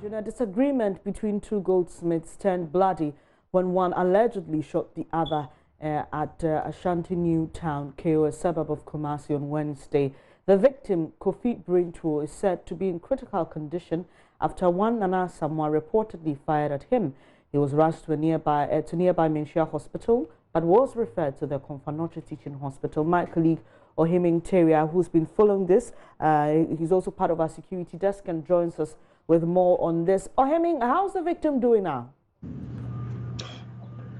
Ibrahim, a disagreement between two goldsmiths turned bloody when one allegedly shot the other at Ashanti New Town, KO, a suburb of Kumasi, on Wednesday. The victim, Kofi Brintuo, is said to be in critical condition after one Nana Samoa reportedly fired at him. He was rushed to nearby Menchia Hospital, but was referred to the Confrontation Teaching Hospital. My colleague Ohiming Teria, who's been following this, he's also part of our security desk and joins us with more on this. Ohiming, how's the victim doing now?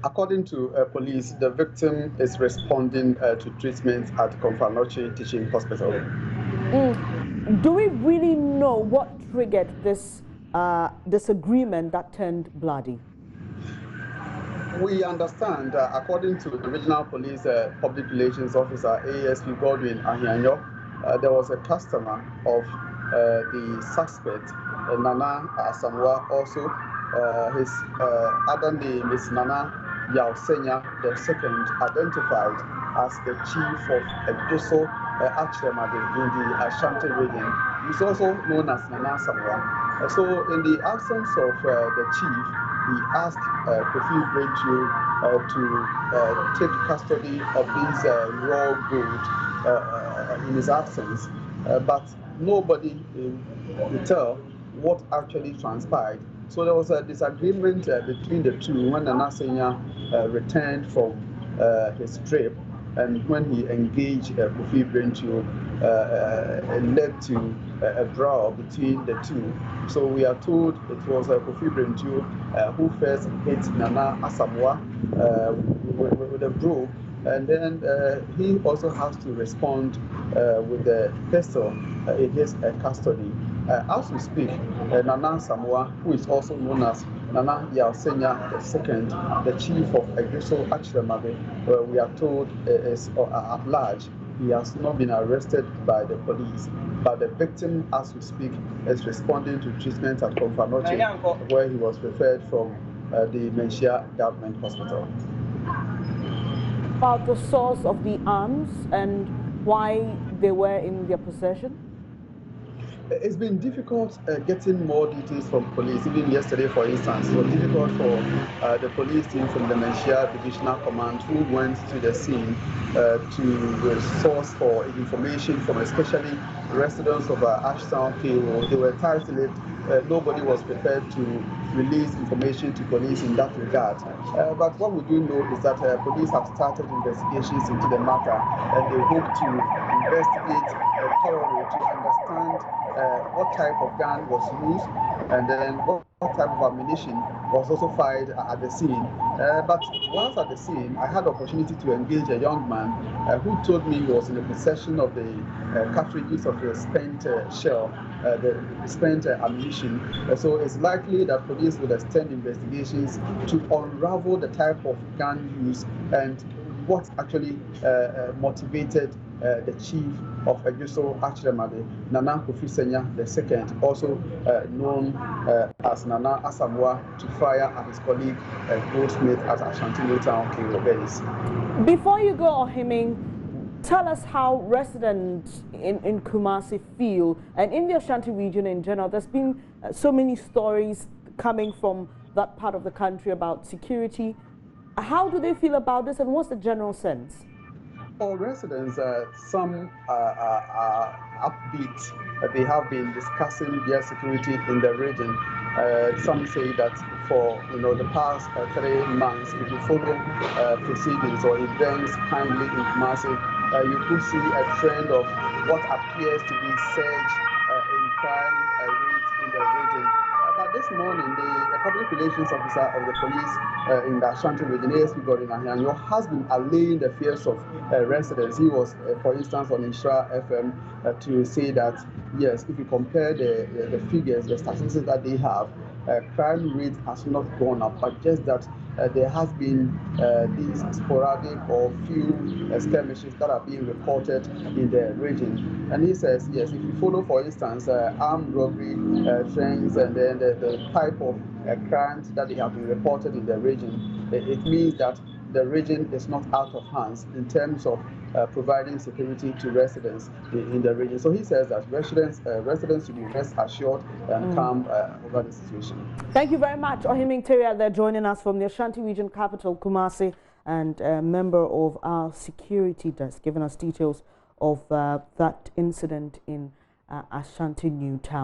According to police, the victim is responding to treatment at Confrontation Teaching Hospital. Do we really know what triggered this disagreement that turned bloody? We understand, according to the Regional Police Public Relations Officer, ASP Godwin Ahianyo, there was a customer of the suspect, Nana Asamoah. Also, his other name is Nana Yaosenya II, identified as the chief of Edoso Achemade in the Ashanti region. He's also known as Nana Asamoah. So, in the absence of the chief, he asked Kofi Brintuo to take custody of this raw gold in his absence, but nobody could tell what actually transpired. So there was a disagreement between the two when Nana Senya returned from his trip, and when he engaged Kofi Brintuo, it led to a brawl between the two. So we are told it was Kofi Brintuo who first hit Nana Asamoah with a broom, and then he also has to respond with the pistol in his custody. As we speak, Nana Asamoah, who is also known as Nana Yaosenya II, the chief of Edoso Achemade, we are told is at large. He has not been arrested by the police, but the victim, as we speak, is responding to treatment at Confrontation, where he was referred from the Menchia Government Hospital. About the source of the arms and why they were in their possession? It's been difficult getting more details from police. Even yesterday, for instance, it was difficult for the police team from the Menchia Divisional Command, who went to the scene to source for information from especially residents of Ashtown, KO. They were tight-lipped. Nobody was prepared to release information to police in that regard. But what we do know is that police have started investigations into the matter, and they hope to investigate thoroughly to understand what type of gun was used, and then what type of ammunition was also fired at the scene. But whilst at the scene, I had the opportunity to engage a young man who told me he was in the possession of the cartridges of the spent shell, the spent ammunition. So it's likely that police will extend investigations to unravel the type of gun used and what actually motivated the chief of Edoso Achemade, Nana Kofi Senya II, also known as Nana Asamoah, to fire at his colleague Goldsmith at Ashanti New Town, KO. Before you go, Ohiming, tell us how residents in Kumasi feel, and in the Ashanti region in general. There's been so many stories coming from that part of the country about security. How do they feel about this, and what's the general sense? For residents, some are upbeat. They have been discussing their security in the region. Some say that for the past 3 months, if you follow proceedings or events kindly in Kumasi, you could see a trend of what appears to be surge in crime rates in the region. But this morning, the public relations officer of the police in the Ashanti region, ASP Godwin Ahianyo, has been allaying the fears of residents. He was, for instance, on Ishra FM to say that, yes, if you compare the figures, the statistics that they have, crime rate has not gone up, but just that there has been these sporadic or few skirmishes that are being reported in the region. And he says, yes, if you follow, for instance, armed robbery trends and then the type of crimes that they have been reported in the region, it means that the region is not out of hands in terms of providing security to residents in the region. So he says that residents should be rest assured and calm over the situation. Thank you very much. Ohiming Teria there joining us from the Ashanti region capital, Kumasi, and a member of our security desk, giving us details of that incident in Ashanti New Town.